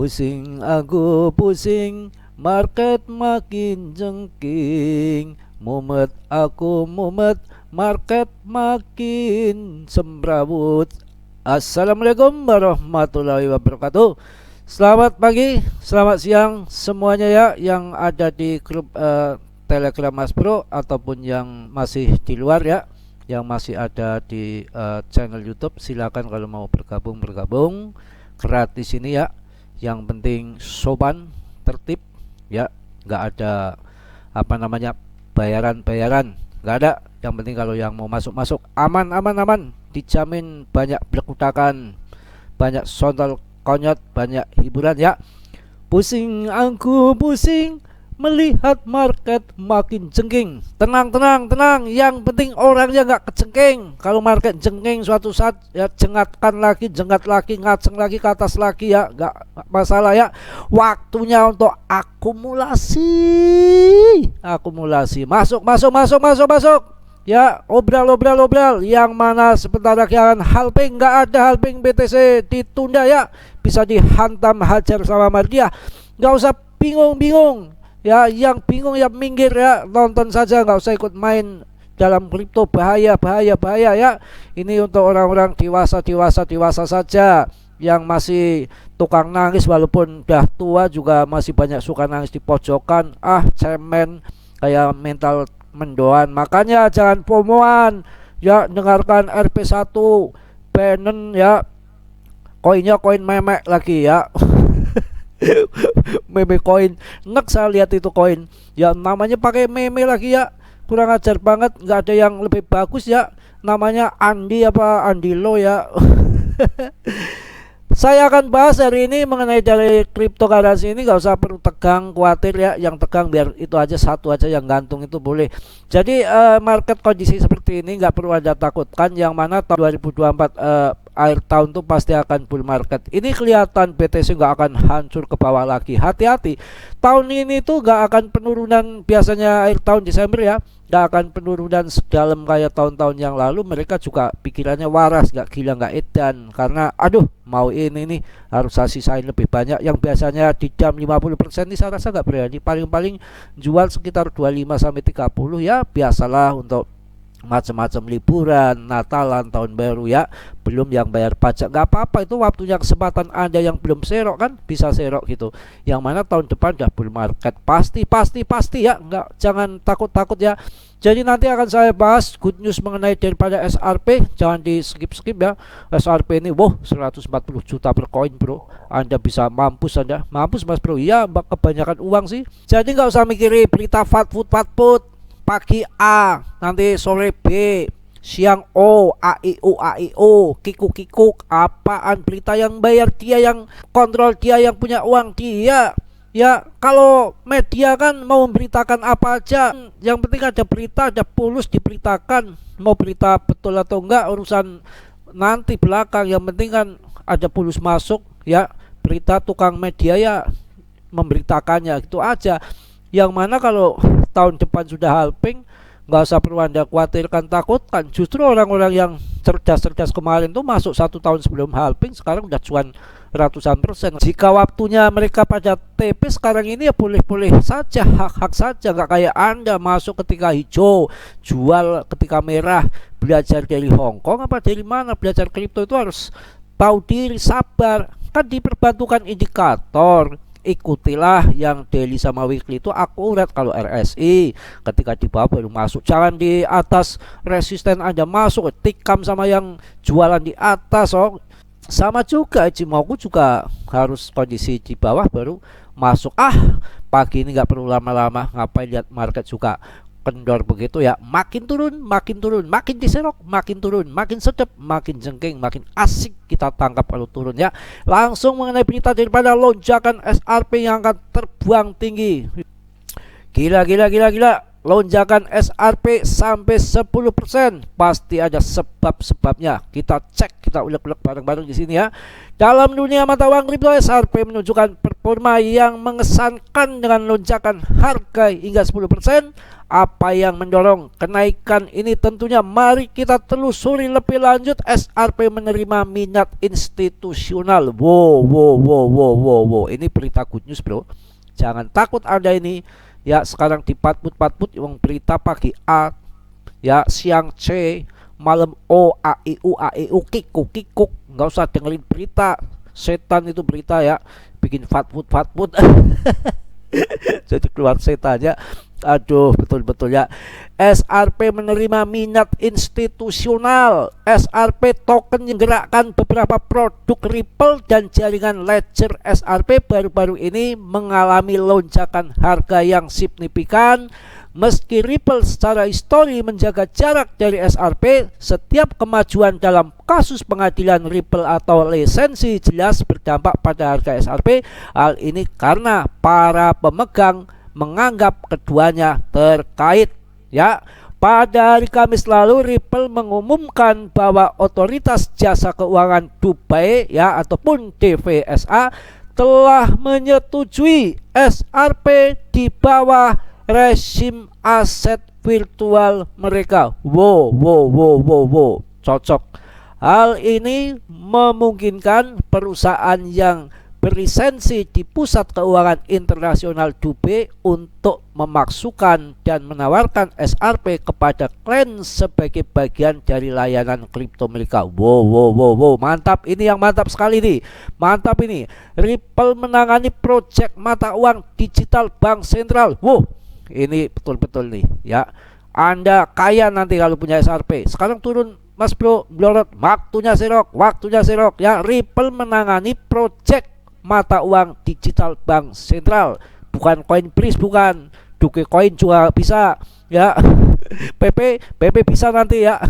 Pusing aku pusing, market makin jengking. Mumet aku mumet, market makin semrawut. Assalamualaikum warahmatullahi wabarakatuh. Selamat pagi, selamat siang semuanya ya, yang ada di grup Telegram Mas Bro ataupun yang masih di luar ya, yang masih ada di channel YouTube. Silakan kalau mau bergabung gratis ini ya. Yang penting sopan, tertib ya, nggak ada bayaran, nggak ada. Yang penting kalau yang mau masuk aman, dijamin banyak berkutakan, banyak sontol konyot, banyak hiburan ya. Pusing aku pusing, melihat market makin jengking. Tenang, yang penting orangnya nggak kejengking. Kalau market jengking suatu saat ya, jengat lagi, ngaceng lagi ke atas lagi ya, nggak masalah ya. Waktunya untuk akumulasi. Masuk ya. Obral yang mana sebentar lagi akan halping. Nggak ada halping BTC, ditunda ya, bisa dihantam hajar sama Mardia. Nggak usah bingung ya, yang bingung ya minggir ya, nonton saja, nggak usah ikut main dalam kripto. Bahaya ya. Ini untuk orang-orang dewasa saja, yang masih tukang nangis walaupun udah tua juga masih banyak suka nangis di pojokan. Cemen kayak mental mendoan. Makanya jangan pomoan ya, dengarkan RP1 Benen ya, koinnya koin memek lagi ya. Meme koin, saya lihat itu koin ya, namanya pakai meme lagi ya, kurang ajar banget. Nggak ada yang lebih bagus ya, namanya Andilo ya. Saya akan bahas hari ini mengenai dari cryptocurrency ini. Nggak usah perlu tegang, khawatir ya. Yang tegang biar itu aja, satu aja yang gantung itu boleh. Jadi market kondisi seperti ini nggak perlu Anda takutkan. Yang mana tahun 2024 akhir tahun tuh pasti akan bull market. Ini kelihatan BTC nggak akan hancur ke bawah lagi. Hati-hati, tahun ini tuh nggak akan penurunan. Biasanya akhir tahun Desember ya, nggak akan penurunan sedalam kayak tahun-tahun yang lalu. Mereka juga pikirannya waras, nggak gila, nggak edan, karena aduh mau ini nih harus sisain lebih banyak. Yang biasanya di jam 50% ini saya rasa nggak berani, paling-paling jual sekitar 25-30 ya. Biasalah untuk macam-macam liburan, Natalan, tahun baru ya. Belum yang bayar pajak, nggak apa-apa, itu waktunya. Kesempatan Anda yang belum serok kan bisa serok gitu. Yang mana tahun depan udah bull market pasti ya, nggak, jangan takut ya. Jadi nanti akan saya bahas good news mengenai daripada SRP. Jangan di skip ya. SRP ini 140 juta per koin bro. Anda bisa mampus Mas bro ya, kebanyakan uang sih. Jadi nggak usah mikirin berita fatput. Pagi A, nanti sore B, siang O, AIO, kikuk, apaan berita yang bayar dia, yang kontrol dia, yang punya uang dia. Ya, kalau media kan mau memberitakan apa aja, yang penting ada berita, ada pulus diberitakan. Mau berita betul atau enggak urusan nanti belakang, yang penting kan ada pulus masuk ya. Berita tukang media ya memberitakannya, gitu aja. Yang mana kalau tahun depan sudah halving, nggak usah perlu Anda khawatirkan, takutkan. Justru orang-orang yang cerdas kemarin tuh masuk 1 tahun sebelum halving, sekarang udah cuan ratusan persen. Jika waktunya mereka pada TP sekarang ini ya boleh saja, hak saja. Nggak kayak Anda masuk ketika hijau, jual ketika merah. Belajar dari Hongkong apa dari mana, belajar kripto itu harus tahu diri, sabar. Kan diperbantukan indikator. Ikutilah yang daily sama weekly itu akurat. Kalau RSI ketika di bawah baru masuk, jangan di atas resisten Anda masuk, tikam sama yang jualan di atas. Sama juga Ichimoku juga harus kondisi di bawah baru masuk. Pagi ini nggak perlu lama-lama, ngapain lihat market juga kendor begitu ya. Makin turun, makin diserok, makin turun, makin sedap, makin jengking, makin asik kita tangkap kalau turun ya. Langsung mengenai berita daripada lonjakan SRP yang akan terbuang tinggi. Gila. Lonjakan SRP sampai 10%, pasti ada sebabnya. Kita cek, kita ulik-ulik bareng-bareng di sini ya. Dalam dunia mata uang kripto, SRP menunjukkan performa yang mengesankan dengan lonjakan harga hingga 10%. Apa yang mendorong kenaikan ini? Tentunya mari kita telusuri lebih lanjut. SRP menerima minat institusional. Wow. Ini berita good news, bro. Jangan takut Anda ini ya sekarang dipatput-patput yang berita pagi A, ya siang C, malam O, A I U kikuk. Nggak usah dengerin berita. Setan itu berita ya, bikin fatput. Jadi keluar setannya. Aduh, betul-betul ya. SRP menerima minat institusional. SRP token yang menggerakkan beberapa produk Ripple dan jaringan Ledger SRP baru-baru ini mengalami lonjakan harga yang signifikan. Meski Ripple secara histori menjaga jarak dari SRP, setiap kemajuan dalam kasus pengadilan Ripple atau lisensi jelas berdampak pada harga SRP. Hal ini karena para pemegang menganggap keduanya terkait. Ya, pada hari Kamis lalu Ripple mengumumkan bahwa Otoritas Jasa Keuangan Dubai ya ataupun DVSA telah menyetujui SRP di bawah rezim aset virtual mereka. Wow. Cocok. Hal ini memungkinkan perusahaan yang berlisensi di Pusat Keuangan Internasional Dubai untuk memasukkan dan menawarkan SRP kepada klien sebagai bagian dari layanan kripto mereka. Wow. Mantap, ini yang mantap sekali nih. Mantap ini. Ripple menangani proyek mata uang digital bank sentral. Wow, ini betul-betul nih ya. Anda kaya nanti kalau punya SRP. Sekarang turun Mas Bro, blorot, waktunya serok ya. Ripple menangani proyek mata uang digital bank sentral, bukan Coinbase, bukan Dogecoin juga bisa ya. PP bisa nanti ya.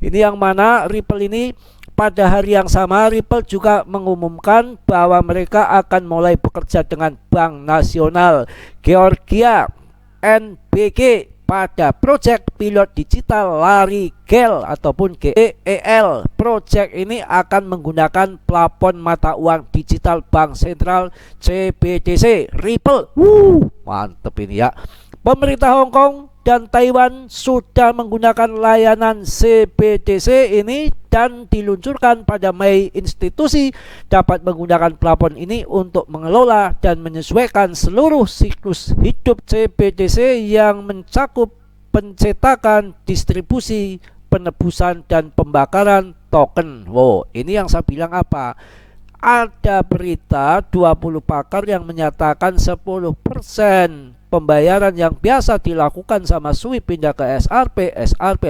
Ini yang mana Ripple ini pada hari yang sama Ripple juga mengumumkan bahwa mereka akan mulai bekerja dengan Bank Nasional Georgia NBG pada proyek pilot digital lari GEL ataupun GEL. Proyek ini akan menggunakan plafon mata uang digital bank sentral CBDC Ripple. Mantep ini ya. Pemerintah Hong Kong dan Taiwan sudah menggunakan layanan CBDC ini dan diluncurkan pada Mei. Institusi dapat menggunakan plafon ini untuk mengelola dan menyesuaikan seluruh siklus hidup CBDC yang mencakup pencetakan, distribusi, penebusan, dan pembakaran token. Wow, ini yang saya bilang apa? Ada berita 20 pakar yang menyatakan 10% pembayaran yang biasa dilakukan sama Sui pindah ke SRP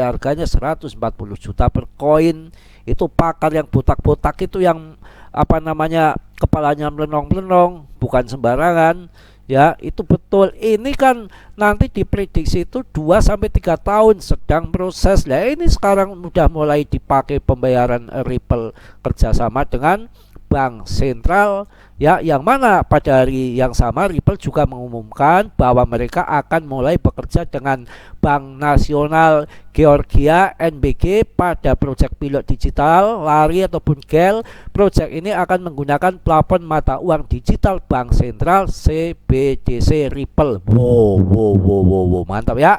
harganya 140 juta per koin. Itu pakar yang botak-botak itu, yang apa namanya, kepalanya melenong-melenong, bukan sembarangan ya. Itu betul. Ini kan nanti diprediksi itu 2-3 tahun sedang proses. Lah ini sekarang sudah mulai dipakai pembayaran Ripple kerjasama dengan bank sentral ya, yang mana pada hari yang sama Ripple juga mengumumkan bahwa mereka akan mulai bekerja dengan Bank Nasional Georgia NBG pada proyek pilot digital lari ataupun GEL. Proyek ini akan menggunakan plafon mata uang digital bank sentral CBDC Ripple. Wow, mantap ya.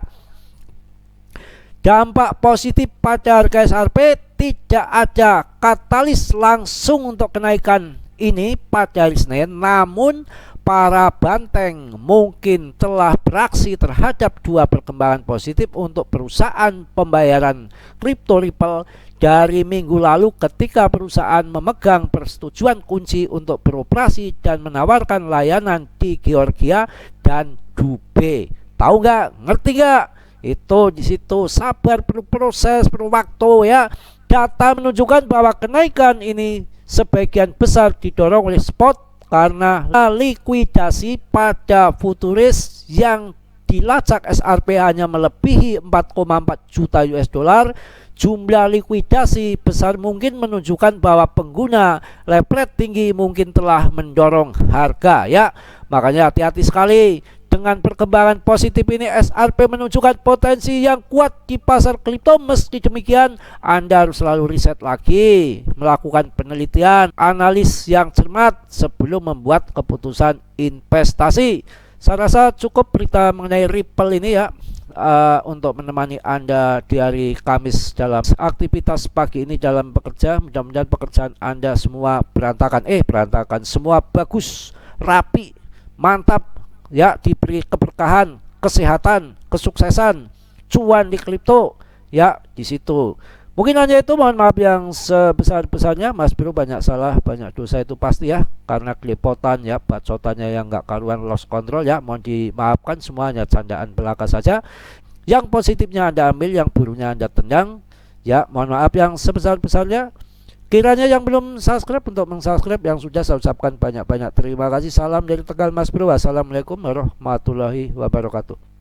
Dampak positif pada harga SRP, tidak ada katalis langsung untuk kenaikan ini pada hari Senin, namun para banteng mungkin telah beraksi terhadap dua perkembangan positif untuk perusahaan pembayaran kripto Ripple dari minggu lalu ketika perusahaan memegang persetujuan kunci untuk beroperasi dan menawarkan layanan di Georgia dan Dubai. Tahu nggak? Ngerti nggak? Itu di situ sabar, perlu proses, perlu waktu ya. Data menunjukkan bahwa kenaikan ini sebagian besar didorong oleh spot karena likuidasi pada futuris yang dilacak SRP hanya melebihi 4,4 juta US dollar. Jumlah likuidasi besar mungkin menunjukkan bahwa pengguna leverage tinggi mungkin telah mendorong harga ya. Makanya hati-hati sekali Dengan perkembangan positif ini, SRP menunjukkan potensi yang kuat di pasar kripto. Meski demikian, Anda harus selalu riset lagi, melakukan penelitian, analis yang cermat sebelum membuat keputusan investasi. Saya rasa cukup berita mengenai Ripple ini ya, untuk menemani Anda di hari Kamis dalam aktivitas pagi ini dalam bekerja. Mudah-mudahan pekerjaan Anda semua berantakan, semua bagus, rapi, mantap ya, diberi keberkahan, kesehatan, kesuksesan, cuan di kripto ya di situ. Mungkin hanya itu, mohon maaf yang sebesar-besarnya. Mas Bro banyak salah, banyak dosa itu pasti ya, karena kelepotan ya, bacotannya yang nggak karuan, lost control ya, mohon dimaafkan, semuanya candaan belaka saja. Yang positifnya Anda ambil, yang buruknya Anda tendang ya, mohon maaf yang sebesar-besarnya. Kiranya yang belum subscribe untuk mensubscribe, yang sudah saya ucapkan banyak-banyak terima kasih. Salam dari Tegal Mas Bro. Wassalamualaikum warahmatullahi wabarakatuh.